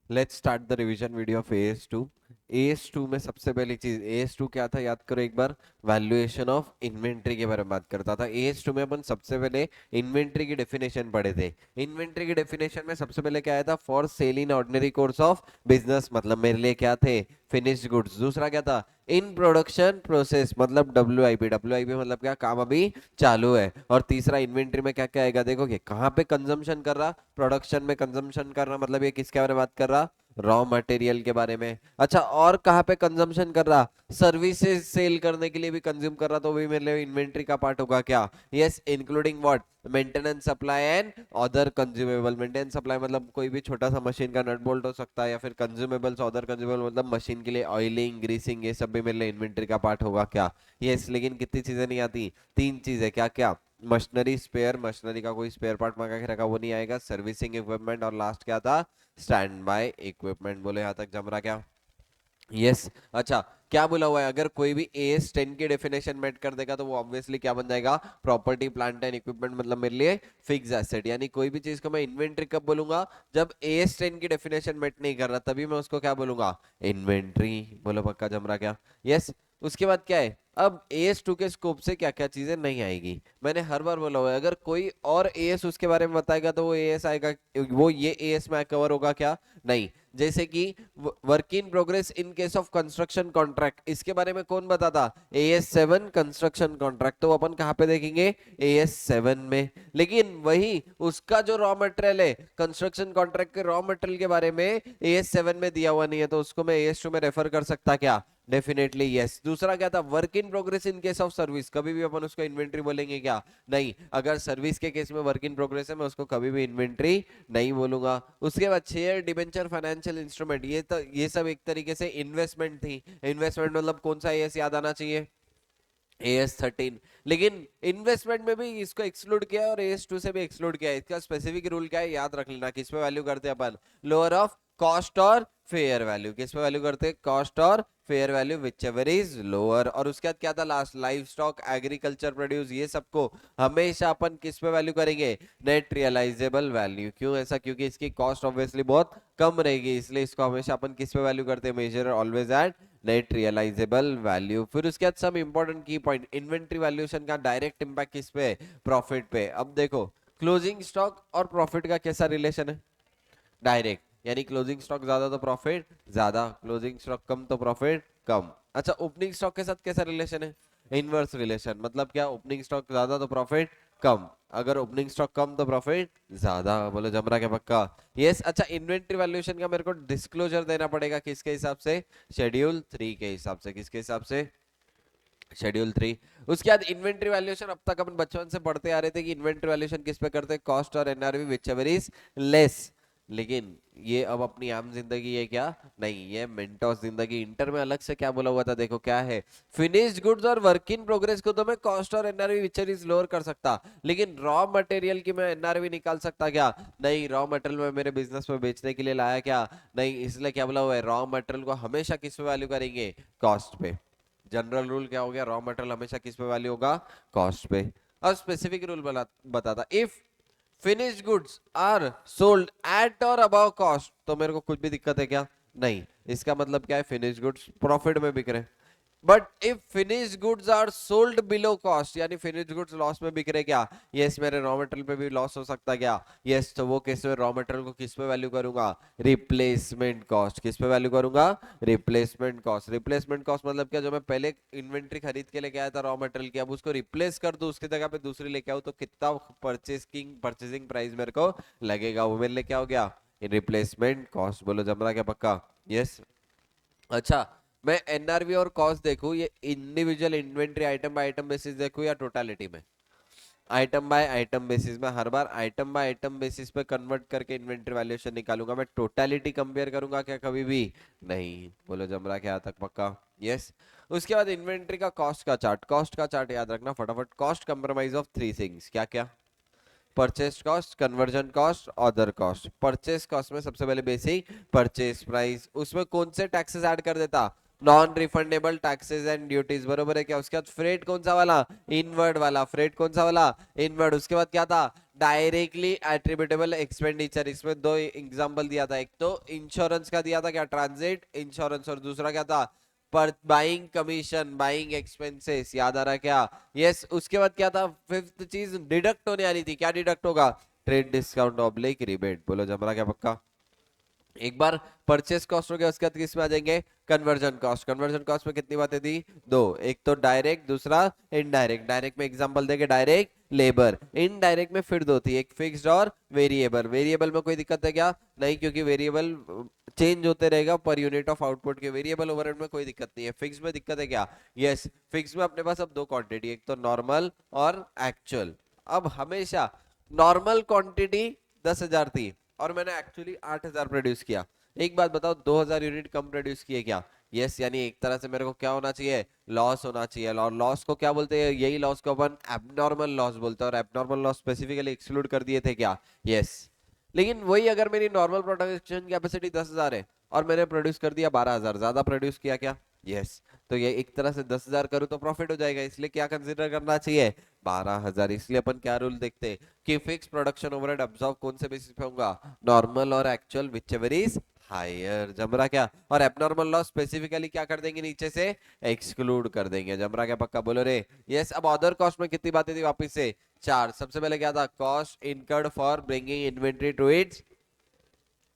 Let's start the revision video of AS2। AS2 में सबसे पहली चीज, AS2 क्या था याद करो एक बार। वैल्यूएशन ऑफ इन्वेंट्री के बारे में बात करता था। AS2 में अपन सबसे पहले इन्वेंट्री की डेफिनेशन पढ़े थे। इन्वेंट्री की डेफिनेशन में सबसे पहले क्या आया था, for sale in ordinary course of business, मतलब मेरे लिए क्या थे, फिनिश्ड गुड्स। दूसरा क्या था, इन प्रोडक्शन प्रोसेस, मतलब WIP। WIP मतलब क्या, काम अभी चालू है। और तीसरा इन्वेंट्री में क्या क्या आएगा, देखोगे कहाँ पे कंजम्पशन कर रहा, प्रोडक्शन में कंजम्पशन कर रहा, मतलब ये किसके बारे में बात कर रहा, रॉ मटेरियल के बारे में। अच्छा, और कहाँ पे कंजम्पशन कर रहा, सर्विसेज सेल करने के लिए भी कंज्यूम कर रहा, तो भी मेरे लिए इन्वेंट्री का पार्ट होगा क्या, yes, including what, maintenance supply and other consumable. Maintenance supply मतलब कोई भी छोटा सा मशीन का नट बोल्ट हो सकता है, या फिर कंज्यूमेबल्स, अदर कंज्यूमेबल मतलब मशीन के लिए ऑयलिंग, ग्रीसिंग, ये सब भी मेरे लिए इन्वेंट्री का पार्ट होगा क्या, यस। लेकिन कितनी चीजें नहीं आती, तीन चीजें, क्या क्या, मशीनरी स्पेयर, मशीनरी का कोई स्पेयर पार्ट मंगा के रखा वो नहीं आएगा, सर्विसिंग इक्विपमेंट, और लास्ट क्या था, स्टैंड बाय इक्विपमेंट। बोले यहां तक जम रहा क्या, यस। अच्छा, क्या बोला हुआ है, अगर कोई भी AS10 की डेफिनेशन मेट कर देगा तो वो ऑब्वियसली क्या बन जाएगा, प्रॉपर्टी प्लांट एंड इक्विपमेंट, मतलब मेरे लिए फिक्स एसेट। यानी कोई भी चीज को मैं इन्वेंट्री कब बोलूंगा, जब AS10 की डेफिनेशन मेट नहीं कर रहा, तभी मैं उसको क्या बोलूंगा, इन्वेंट्री। बोलो पक्का जम रहा क्या, यस। उसके बाद क्या है, अब AS2 के स्कोप से क्या क्या चीजें नहीं आएगी। मैंने हर बार बोला हुआ है, अगर कोई और AS उसके बारे में बताएगा तो वो AS आएगा, वो ये AS में कवर होगा क्या, नहीं। जैसे कि work in progress in case of construction contract, इसके बारे में कौन बताता, AS7 कंस्ट्रक्शन कॉन्ट्रैक्ट, तो अपन कहाँ पे देखेंगे, AS7 में। लेकिन वही उसका जो रॉ मटेरियल है, कंस्ट्रक्शन कॉन्ट्रैक्ट के रॉ मटेरियल के बारे में AS7 में दिया हुआ नहीं है, तो उसको मैं AS2 में रेफर कर सकता क्या, डेफिनेटली यस। दूसरा क्या था, work in progress in case of service, कभी भी अपन उसको इन्वेंट्री बोलेंगे क्या, नहीं। अगर सर्विस के केस में वर्क इन प्रोग्रेस है, मैं उसको कभी भी इन्वेंट्री नहीं बोलूंगा। उसके बाद शेयर, डिबेंचर, फाइनेंशियल इंस्ट्रूमेंट, ये सब एक तरीके से इन्वेस्टमेंट थी। इन्वेस्टमेंट मतलब कौन सा AS याद आना चाहिए, AS13। लेकिन इन्वेस्टमेंट में भी इसको एक्सक्लूड किया है और AS2 से भी एक्सक्लूड किया है। इसका स्पेसिफिक रूल क्या है, याद रख लेना, किस पे वैल्यू करते हैं अपन, लोअर ऑफ कॉस्ट और फेयर वैल्यू। किस पे वैल्यू करते हैं, कॉस्ट और fair value, which ever is lower. और उसके बाद क्या था last, live stock, agriculture produce, ये सबको हमेशा अपन किस पे वैल्यू करेंगे, नेट रियलाइजेबल वैल्यू। क्यों ऐसा, क्योंकि इसकी कॉस्ट ऑब्वियसली बहुत कम रहेगी, इसलिए इसको हमेशा अपन किस पे वैल्यू करते हैं, measure always at net realisable value. फिर उसके बाद सब इंपॉर्टेंट की पॉइंट, इन्वेंट्री वैल्यूएशन का डायरेक्ट इंपैक्ट किस पे, प्रॉफिट पे। अब देखो, क्लोजिंग स्टॉक और प्रॉफिट का कैसा रिलेशन है, डायरेक्ट, यानी क्लोजिंग स्टॉक ज्यादा तो प्रॉफिट ज्यादा, क्लोजिंग स्टॉक कम तो प्रॉफिट कम। अच्छा, ओपनिंग स्टॉक के साथ कैसा रिलेशन है, इनवर्स रिलेशन, मतलब क्या, ओपनिंग स्टॉक ज्यादा तो प्रॉफिट कम, अगर ओपनिंग स्टॉक कम तो प्रॉफिट ज्यादा। बोलो जम रहा क्या पक्का, यस। अच्छा, इन्वेंट्री वैल्यूएशन का मेरे को डिस्क्लोजर देना पड़ेगा किसके हिसाब से, शेड्यूल 3 के हिसाब से। किसके हिसाब से, शेड्यूल 3। उसके बाद इन्वेंट्री वैल्यूएशन, अब तक अपन बचपन से पढ़ते आ रहे थे कि इन्वेंट्री वैल्यूएशन किस पे करते हैं, कॉस्ट और NRV which ever is less. लेकिन ये अब अपनी आम जिंदगी है क्या, नहीं, ये मेंटोस जिंदगी। इंटर में अलग से क्या बोला हुआ था, देखो क्या है, फिनिश्ड गुड्स और वर्क इन प्रोग्रेस को तो मैं कॉस्ट और NRV which ever is lower कर सकता, लेकिन रॉ मटेरियल की मैं NRV निकाल सकता क्या, नहीं। रॉ मटेरियल में मेरे बिजनेस में बेचने के लिए लाया क्या, नहीं। इसलिए क्या बोला हुआ है, रॉ मटेरियल को हमेशा किस पे वैल्यू करेंगे, कॉस्ट पे। जनरल रूल क्या हो गया, रॉ मटेरियल हमेशा किस पे वैल्यू होगा, कॉस्ट पे। अब स्पेसिफिक रूल बताता, if finished goods are sold at और अबव कॉस्ट, तो मेरे को कुछ भी दिक्कत है क्या, नहीं। इसका मतलब क्या है, फिनिश्ड गुड्स प्रॉफिट में बिक रहे हैं। But if finished goods are sold below cost, यानी फिनिश्ड गुड्स लॉस में बिक रहे क्या, यस, मेरे रॉ मटेरियल पे भी लॉस हो सकता है क्या, यस। तो वो केस में रॉ मटेरियल को किस पे वैल्यू करूंगा, रिप्लेसमेंट कॉस्ट। किस पे वैल्यू करूंगा, रिप्लेसमेंट कॉस्ट। रिप्लेसमेंट कॉस्ट मतलब क्या, जो मैं पहले इन्वेंट्री खरीद के लेके आया था रॉ मटेरियल की, अब उसको रिप्लेस कर दूं, उसकी जगह पे दूसरी लेके आऊं, तो कितना परचेसिंग प्राइस मेरे को लगेगा, वो मेरे लिए क्या हो गया, रिप्लेसमेंट कॉस्ट। बोलो जम रहा क्या पक्का, यस। अच्छा, मैं NRV और कॉस्ट देखूं, ये individual inventory item by item basis देखूं या टोटालिटी में, आइटम बाय आइटम बेसिस में। हर बार आइटम बाय आइटम बेसिस पे कन्वर्ट करके इन्वेंट्री वैल्यूएशन निकालूंगा, मैं टोटालिटी कंपेयर करूंगा क्या, कभी भी नहीं। बोलो जम रहा क्या तक पक्का, यस। उसके बाद इन्वेंट्री का कॉस्ट का चार्ट, कॉस्ट का चार्ट याद रखना फटाफट, कॉस्ट कंप्रोमाइज ऑफ 3 थिंग्स, क्या क्या, purchase cost, conversion cost, other cost. Purchase cost में सबसे पहले बेसिक परचेस प्राइस, उसमें कौन से टैक्सेस ऐड कर देता, non refundable taxes and duties, बरोबर है क्या। उसके बाद फ्रेट कौन सा वाला, इनवर्ड वाला, फ्रेट कौन सा वाला, इनवर्ड। उसके बाद क्या था, डायरेक्टली एट्रीब्यूटेबल एक्सपेंडिचर, इसमें दो एग्जांपल दिया था, एक तो इंश्योरेंस का दिया था क्या, ट्रांजिट इंश्योरेंस, और दूसरा क्या था, पर बाइंग कमीशन, बाइंग एक्सपेंसेस, याद आ रहा है क्या? यस। उसके बाद क्या था, फिफ्थ चीज डिडक्ट होने वाली थी, क्या डिडक्ट होगा, ट्रेड डिस्काउंट ऑब्लिक रिबेट। बोलो जम रहा क्या पक्का? एक बार परचेस कॉस्ट हो गया, उसके बाद किस में आ जाएंगे, कन्वर्जन कॉस्ट। कन्वर्जन कॉस्ट में कितनी बातें थी, दो, एक तो डायरेक्ट, दूसरा इनडायरेक्ट। डायरेक्ट में एग्जांपल देंगे डायरेक्ट लेबर, इनडायरेक्ट में फिर दो थी, एक फिक्स्ड और वेरिएबल। वेरिएबल में कोई दिक्कत है क्या, नहीं, क्योंकि वेरिएबल चेंज होते रहेगा पर यूनिट ऑफ आउटपुट के। वेरिएबल ओवरहेड में कोई दिक्कत नहीं है। फिक्स में दिक्कत है क्या, यस। फिक्स में अपने पास अब दो क्वांटिटी, एक तो नॉर्मल और एक्चुअल। अब हमेशा नॉर्मल क्वांटिटी 10,000 थी और मैंने एक्चुअली 8,000 प्रोड्यूस किया। एक बात बताओ, 2,000 यूनिट कम प्रोड्यूस किए क्या, यस। यानी एक तरह से मेरे को क्या होना चाहिए, लॉस होना चाहिए। और लॉस को क्या बोलते हैं, यही लॉस को अपन एबनॉर्मल लॉस बोलते हैं, और एबनॉर्मल लॉस स्पेसिफिकली एक्सक्लूड कर दिए थे क्या, यस। लेकिन वही अगर मेरी नॉर्मल प्रोडक्शन कैपेसिटी 10,000 है और मैंने प्रोड्यूस कर दिया 12,000, ज्यादा प्रोड्यूस किया क्या, यस। तो ये एक तरह से 10,000 करूँ तो प्रॉफिट हो जाएगा, इसलिए क्या कंसिडर करना चाहिए, 12,000। इसलिए अपन क्या रूल देखते हैं कि फिक्स प्रोडक्शन ओवरहेड अब्सॉर्ब कौन से बेसिस पे होगा, नॉर्मल और एक्चुअल, व्हिचएवर इज हायर। जमरा क्या, और एबनॉर्मल लॉस स्पेसिफिकली क्या कर देंगे, नीचे से एक्सक्लूड कर देंगे। जमरा क्या पक्का, बोलो रे यस। अब अदर कॉस्ट में कितनी बातें थी, वापस से चार। सबसे पहले क्या था, cost incurred for bringing inventory to its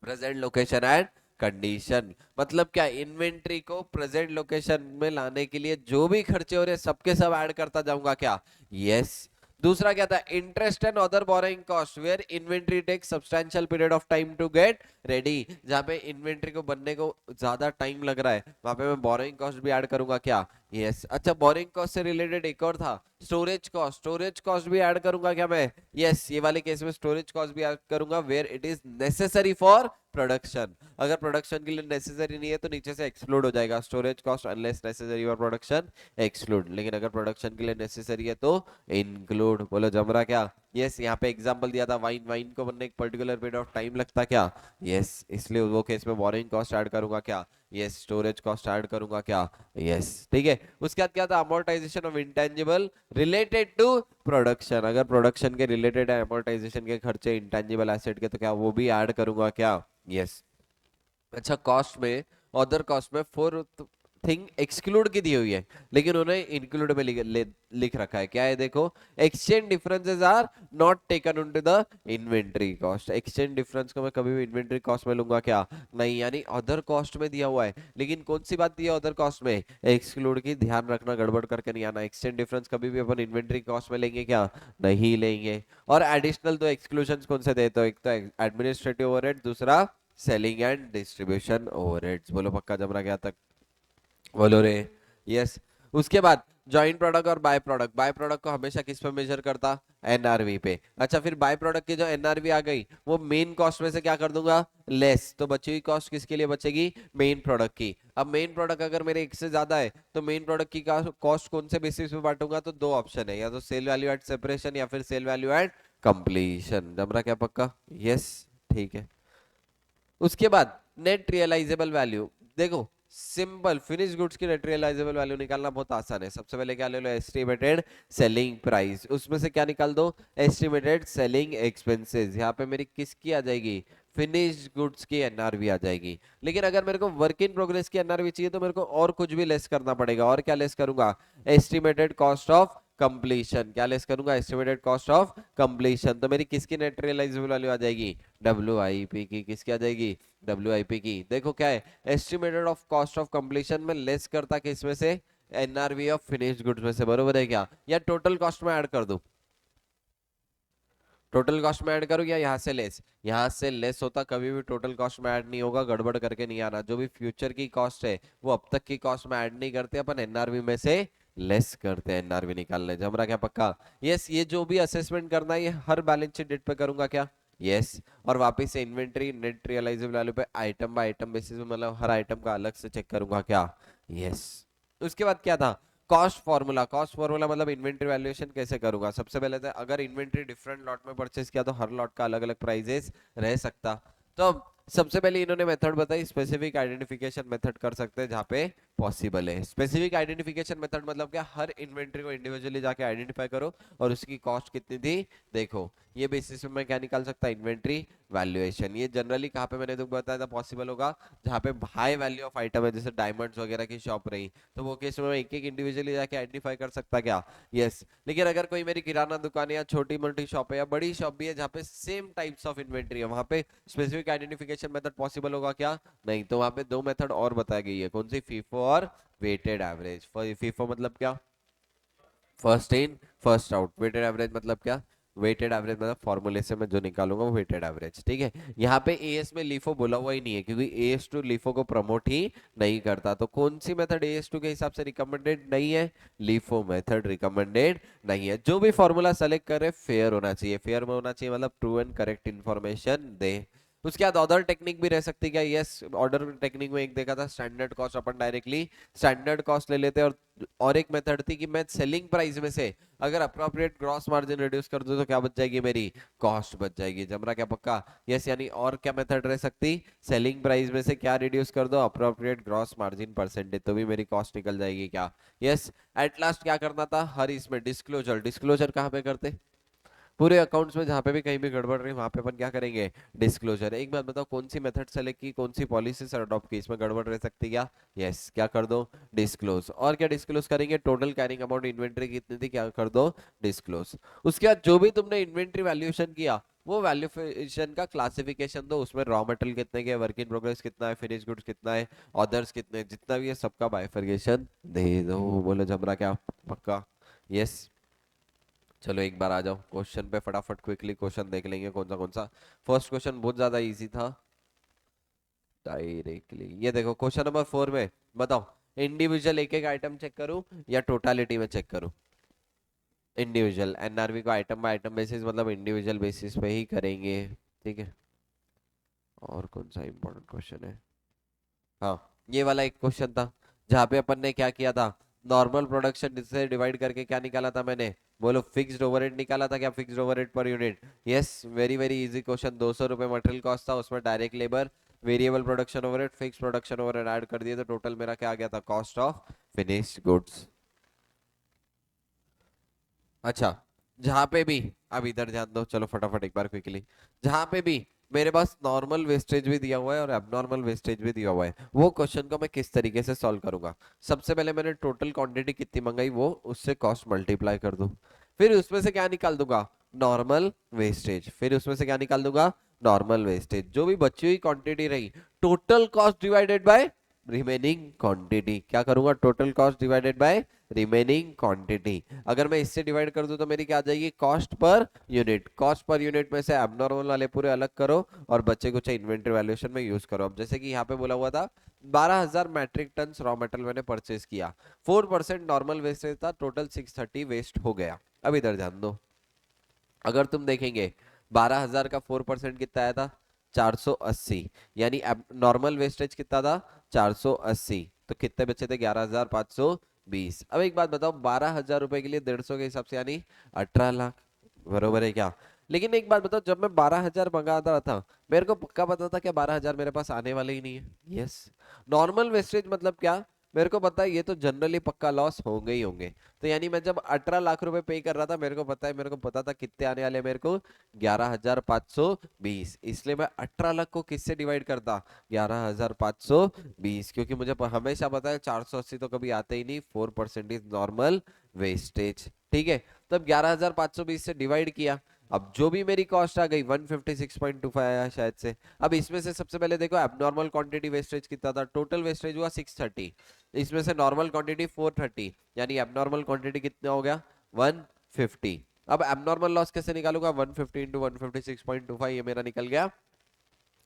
present location and condition. मतलब क्या, इन्वेंट्री को प्रेजेंट लोकेशन में लाने के लिए जो भी खर्चे हो रहे हैं सबके सब ऐड करता जाऊंगा क्या, यस। दूसरा क्या था, interest and other borrowing cost where inventory takes substantial period of time to get ready. जहां पे इन्वेंट्री को बनने को ज्यादा टाइम लग रहा है, वहां पे मैं बोरोइंग कॉस्ट भी ऐड करूंगा क्या, यस। अच्छा, बोरोइंग कॉस्ट से रिलेटेड एक और था, स्टोरेज कॉस्ट। स्टोरेज कॉस्ट भी ऐड करूंगा क्या मैं, यस। ये वाले केस में स्टोरेज कॉस्ट भी ऐड करूंगा where it is necessary for production. अगर प्रोडक्शन के लिए नेसेसरी नहीं है तो नीचे से एक्सक्लूड हो जाएगा, storage cost unless necessary for production exclude. लेकिन अगर प्रोडक्शन के लिए नेसेसरी है तो इंक्लूड। बोलो जम रहा क्या, यस। यहाँ पे एग्जांपल दिया था, वाइन, वाइन को बनने एक पर्टिकुलर पीरियड ऑफ टाइम लगता क्या, यस। इसलिए वो केस में बोरिंग कॉस्ट ऐड करूंगा क्या, यस। स्टोरेज कॉस्ट ऐड करूंगा क्या, यस। ठीक है। उसके बाद क्या था, amortisation of intangible related to production. अगर प्रोडक्शन के रिलेटेड है अमोर्टाइजेशन के खर्चे इंटेंजिबल एसेट के, तो क्या वो भी ऐड करूंगा क्या, यस। अच्छा, कॉस्ट में, अदर कॉस्ट में फोर्थ थिंग एक्सक्लूड की दी हुई है, लेकिन उन्हें इंक्लूड में लिख रखा है, क्या है देखो, exchange differences are not taken into the inventory cost. Exchange difference को मैं कभी भी इन्वेंट्री कॉस्ट में लूंगा क्या, नहीं। यानी अदर कॉस्ट में दिया हुआ है, लेकिन कौन सी बात दी है अदर कॉस्ट में, एक्सक्लूड की। ध्यान रखना, गड़बड़ करके नहीं आना। एक्सचेंज डिफरेंस कभी भी अपन इन्वेंट्री कॉस्ट में लेंगे क्या, नहीं लेंगे। और एडिशनल दो एक्सक्लूजन कौन से देते हो, एक तो एडमिनिस्ट्रेटिव ओवरहेड, दूसरा सेलिंग एंड डिस्ट्रीब्यूशन ओवरहेड्स। बोलो पक्का जम रहा क्या तक, बोलो रे यस। उसके बाद जॉइंट प्रोडक्ट और बाय प्रोडक्ट। बाय प्रोडक्ट को हमेशा किस पे मेजर करता, एनआरवी पे। अच्छा, फिर बाय प्रोडक्ट की जो एनआरवी आ गई वो मेन कॉस्ट में से क्या कर दूंगा, लेस। तो बची हुई कॉस्ट किसके लिए बचेगी, मेन प्रोडक्ट की। अब मेन प्रोडक्ट अगर मेरे एक से ज्यादा है तो मेन प्रोडक्ट की कॉस्ट कौन से बेसिस पे बांटूंगा, तो दो ऑप्शन है, या तो सेल वैल्यू एट सेपरेशन या फिर सेल वैल्यू एट कंप्लीशन। जम रहा क्या पक्का, यस। ठीक है। उसके बाद नेट रियलाइजेबल वैल्यू। देखो, सिंपल फिनिश गुड्स की नेट रियलाइजेबल वैल्यू निकालना बहुत आसान है। सबसे पहले क्या ले लो, एस्टिमेटेड सेलिंग प्राइस। उसमें से क्या निकाल दो, एस्टिमेटेड सेलिंग एक्सपेंसेस। यहाँ पे मेरी किसकी आ जाएगी, फिनिश गुड्स की एनआरवी आ जाएगी। लेकिन अगर मेरे को वर्क इन प्रोग्रेस की एनआरवी चाहिए तो मेरे को और कुछ भी लेस करना पड़ेगा। और क्या लेस करूंगा, एस्टिमेटेड कॉस्ट ऑफ कंप्लीशन। क्या लेस करूंगा, एस्टिमेटेड कॉस्ट ऑफ कंप्लीशन। तो मेरी किसकी नेट रियलाइजेबल वैल्यू आ जाएगी, डब्ल्यूआईपी की। किसकी आ जाएगी, डब्ल्यूआईपी की। देखो क्या है, estimated of cost of completion में लेस करता कि इसमें से एनआरवी ऑफ फिनिश्ड गुड्स में से, बरोबर है क्या, या टोटल कॉस्ट में ऐड कर दूं, टोटल कॉस्ट में ऐड करूं, या यहाँ से लेस। यहाँ से लेस होता, कभी भी टोटल कॉस्ट में ऐड नहीं होगा, गड़बड़ करके नहीं आना। जो भी फ्यूचर की कॉस्ट है वो अब तक की कॉस्ट में ऐड नहीं करते, अपन एनआरवी में से लेस करते हैं एनआरवी निकालने। जमरा क्या पक्का, यस। ये जो भी असेसमेंट करना है ये हर बैलेंस शीट डेट पे करूंगा क्या, यस। और वापस से इन्वेंट्री नेट रियलाइजेबल वैल्यू पे आइटम बाय आइटम बेसिस में, मतलब हर आइटम का अलग से चेक करूंगा क्या, यस। उसके बाद क्या था, कॉस्ट फॉर्मूला। कॉस्ट फॉर्मूला मतलब इन्वेंट्री वैल्यूएशन कैसे करूंगा। सबसे पहले तो अगर इन्वेंट्री डिफरेंट लॉट में परचेस किया तो हर लॉट का अलग अलग प्राइजेस रह सकता। तो सबसे पहले इन्होंने मेथड बताई, स्पेसिफिक आइडेंटिफिकेशन मेथड कर सकते हैं, जहाँ पे पॉसिबल है। स्पेसिफिक आइडेंटिफिकेशन मेथड मतलब क्या, हर इन्वेंट्री को इंडिविजुअली जाके आइडेंटिफाई करो और उसकी कॉस्ट कितनी थी देखो, ये बेसिस पे मैं क्या निकाल सकता, इन्वेंट्री वैल्यूएशन। ये जनरली कहाँ पे मैंने तुमको बताया था पॉसिबल होगा, जहाँ पे हाई वैल्यू ऑफ आइटम है, जैसे डायमंड्स वगैरह की शॉप रही, तो वो केस में मैं एक एक इंडिविजुअली जाके आइडेंटिफाई कर सकता क्या, यस। लेकिन अगर कोई मेरी किराना दुकान है या छोटी मोटी शॉप है या बड़ी शॉप भी है जहाँ पे सेम टाइप्स ऑफ इन्वेंट्री है, वहां पे स्पेसिफिक आइडेंटिफिकेशन मेथड पॉसिबल होगा क्या, नहीं। तो वहां पे दो मेथड और बताई गई है, कौन सी, फीफो और वेटेड एवरेज। फीफो मतलब क्या, first in first out. Weighted average मतलब क्या, वेटेड एवरेज मतलब फॉर्मूले से मैं जो निकालूंगा वो वेटेड एवरेज, ठीक है। यहाँ पे एएस में लिफो बोला हुआ ही नहीं है, क्योंकि एएस टू लिफो को प्रमोट ही नहीं करता। तो कौन सी मेथड एएस टू के हिसाब से रिकमेंडेड नहीं है, लिफो मेथड रिकमेंडेड नहीं है। जो भी फॉर्मूला सेलेक्ट करे फेयर होना चाहिए, फेयर में होना चाहिए मतलब ट्रू एंड करेक्ट इन्फॉर्मेशन दे। उसके बाद ऑर्डर टेक्निक भी रह सकती है क्या, यस। ऑर्डर टेक्निक में एक देखा था स्टैंडर्ड कॉस्ट, अपन डायरेक्टली स्टैंडर्ड कॉस्ट ले लेते हैं। और एक मेथड थी कि मैं सेलिंग प्राइस में से अगर अप्रोप्रिएट ग्रॉस मार्जिन रिड्यूस कर दूं तो क्या बच जाएगी, मेरी कॉस्ट बच जाएगी। जमरा क्या पक्का, यस। यानी और क्या मेथड रह सकती, सेलिंग प्राइस में से क्या रिड्यूस कर दो, अप्रोप्रिएट ग्रॉस मार्जिन परसेंटेज, तो भी मेरी कॉस्ट निकल जाएगी क्या, यस। एट लास्ट क्या करना था, हर इसमें डिस्क्लोजर। डिस्क्लोजर कहाँ पे करते, पूरे अकाउंट्स में जहां पे भी कहीं भी गड़बड़ रही वहां पे अपन क्या करेंगे, डिस्क्लोजर। एक बात बताओ, कौन सी मेथड सेलेक्ट की, कौन सी पॉलिसी अडॉप्ट की, इसमें गड़बड़ रह सकती क्या, यस। क्या कर दो, डिस्क्लोज। और क्या डिस्क्लोज करेंगे, टोटल कैरिंग अमाउंट इन्वेंट्री कितनी थी, क्या कर दो, डिस्क्लोज। उसके बाद जो भी तुमने इन्वेंट्री वैल्यूएशन किया वो वैल्यूएशन का क्लासिफिकेशन दो, उसमें रॉ मटेरियल कितने के, वर्क इन प्रोग्रेस कितना है, फिनिश गुड्स कितना है, अदर्स कितने, जितना भी है सबका बाइफरकेशन दे दो। बोलो जमरा क्या पक्का, यस। चलो एक बार आ जाओ क्वेश्चन पे, फटाफट क्विकली क्वेश्चन देख लेंगे कौन सा। फर्स्ट क्वेश्चन बहुत ज्यादा इजी था डायरेक्टली। ये देखो क्वेश्चन नंबर 4 में बताओ, इंडिविजुअल एक एक आइटम चेक करूं या टोटालिटी में चेक करूं, इंडिविजुअल। एनआरवी को आइटम बाय आइटम बेसिस मतलब इंडिविजुअल बेसिस पे ही करेंगे, ठीक है। और कौन सा इंपॉर्टेंट क्वेश्चन है, हाँ ये वाला एक क्वेश्चन था जहाँ पे अपन ने क्या किया था, नॉर्मल प्रोडक्शन से डिवाइड करके क्या निकाला था मैंने, बोलो फिक्स्ड ओवरहेड निकाला था क्या, fixed overhead per unit, yes. Very very easy question. 200 रुपए मटेरियल कॉस्ट था, उसमें direct labour, variable production overhead, fix production overhead add कर दिए तो टोटल मेरा क्या आ गया था, कॉस्ट ऑफ फिनिश्ड गुड्स। अच्छा, जहां पे भी, अब इधर ध्यान दो, चलो फटाफट एक बार क्विकली, जहां पे भी मेरे पास नॉर्मल वेस्टेज भी दिया हुआ है और एबनॉर्मल वेस्टेज भी दिया हुआ है, वो क्वेश्चन को मैं किस तरीके से सॉल्व करूंगा। सबसे पहले मैंने टोटल क्वांटिटी कितनी मंगाई वो उससे कॉस्ट मल्टीप्लाई कर दूं, फिर उसमें से क्या निकाल दूंगा, नॉर्मल वेस्टेज, फिर उसमें से क्या निकाल दूंगा, नॉर्मल वेस्टेज। जो भी बची हुई क्वांटिटी रही, total cost divided by remaining quantity. क्या करूंगा, total cost divided by remaining quantity. अगर मैं इससे डिवाइड कर दूं तो मेरी क्या आ जाएगी, cost per unit. Cost per unit में से एबनॉर्मल वाले पूरे अलग करो और बच्चे कुछ इन्वेंटरी वैल्यूएशन में यूज करो। अब जैसे कि यहाँ पे बोला हुआ था 12,000 मैट्रिक टन रॉ मटेरियल मैंने परचेज किया, 4% नॉर्मल वेस्टेज था, टोटल 630 वेस्ट हो गया। अब इधर ध्यान दो, अगर तुम देखेंगे 12,000 का 4% कितना आया था, 480। यानी नॉर्मल वेस्टेज कितना था, 480। तो कितने बचे थे, 11,520। अब एक बात बताओ, 12,000 रुपए के लिए 150 के हिसाब से यानी 18 लाख, बरोबर है क्या। लेकिन एक बात बताओ, जब मैं 12,000 मंगा रहा था मेरे को पक्का पता था क्या 12,000 मेरे पास आने वाले ही नहीं है, यस। नॉर्मल वेस्टेज मतलब क्या, मेरे को पता है ये तो जनरली पक्का लॉस होंगे ही होंगे। तो यानी मैं जब 18 लाख रुपए पे कर रहा था, मेरे को पता था कितने आने वाले मेरे को, 11,520। इसलिए मैं 18 लाख को किससे डिवाइड करता, 11,520, क्योंकि मुझे हमेशा पता है 480 तो कभी आते ही नहीं, 4% इज नॉर्मल वेस्टेज, ठीक है। तब 11,520 से डिवाइड किया, अब जो भी मेरी कॉस्ट आ गई 156.25 आया शायद से। अब इसमें से सबसे पहले देखो एबनॉर्मल क्वांटिटी वेस्टेज कितना था, टोटल वेस्टेज हुआ 630, इसमें से नॉर्मल क्वांटिटी 430, यानी एबनॉर्मल क्वांटिटी कितना हो गया, 150। अब एबनॉर्मल लॉस कैसे निकालूंगा, 150 इंटू 156.25, ये मेरा निकल गया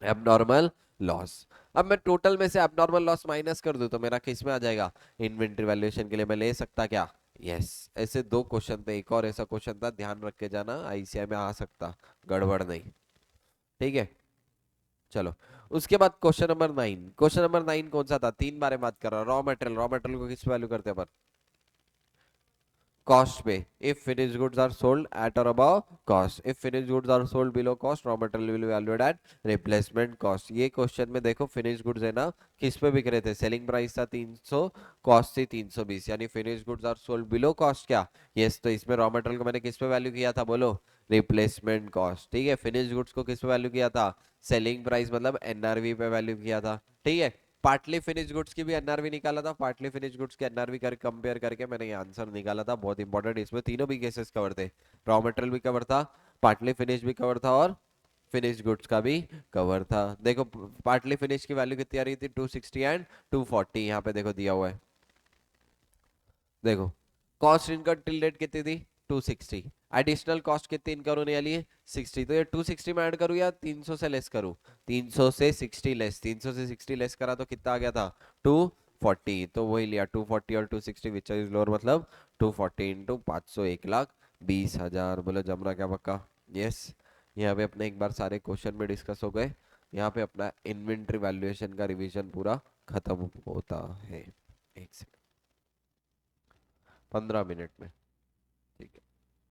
एबनॉर्मल लॉस। अब मैं टोटल में से एबनॉर्मल लॉस माइनस कर दूं तो मेरा किस में आ जाएगा, इन्वेंटरी वैल्यूएशन के लिए मैं ले सकता क्या, यस। ऐसे दो क्वेश्चन थे, एक और ऐसा क्वेश्चन था, ध्यान रख के जाना, आईसीआई में आ सकता, गड़बड़ नहीं, ठीक है। चलो उसके बाद क्वेश्चन नंबर 9, क्वेश्चन नंबर 9 कौन सा था, तीन बारे बात कर रहा हूँ, रॉ मटेरियल। रॉ मटेरियल को किस वैल्यू करते हैं अपन, कॉस्ट पे, if finish goods are sold at और above cost, if finish goods are sold below cost raw material will be valued at replacement cost. ये क्वेश्चन में देखो फिनिश गुड्स है ना, किस पे बिक रहे थे, सेलिंग प्राइस था 300, कॉस्ट थी 320, यानी finish goods are sold below cost क्या, यस। तो इसमें रॉ मटेरियल को मैंने किस पे वैल्यू किया था, बोलो रिप्लेसमेंट कॉस्ट, ठीक है। फिनिश गुड्स को किस पे वैल्यू किया था, सेलिंग प्राइस मतलब एनआरवी पे वैल्यू किया था, ठीक है। पार्टली फिनिश गुड्स की भी एनआरवी निकाला था, पार्टली फिनिश गुड्स के एनआरवी कर कंपेयर करके मैंने ये आंसर निकाला था, बहुत इंपॉर्टेंट। इसमें तीनों भी केसेस कवर थे, रॉ मटेरियल भी कवर था, पार्टली फिनिश भी कवर था और फिनिश गुड्स का भी कवर था। देखो पार्टली फिनिश की वैल्यू कितनी आ रही थी, 260 एंड 240, यहाँ पे देखो दिया हुआ है। देखो कॉस्ट इनकम टिल डेट कितनी थी, 260, एडिशनल कॉस्ट कितनी इनकर होने वाली है, 60। तो ये 260 में ऐड करूँ या 300 से लेस करूँ, 300 से 60 लेस, 300 से 60 लेस करा तो कितना आ गया था, 240। तो वही लिया 240 और 260 विच इज लोअर, मतलब 240 इंटू 500, 1,20,000। बोलो जमना क्या पक्का, यस। यहाँ पे अपने एक बार सारे क्वेश्चन में डिस्कस हो गए, यहाँ पे अपना इन्वेंट्री वैल्यूएशन का रिवीजन पूरा खत्म होता है। एक सेकंड, 15 मिनट में।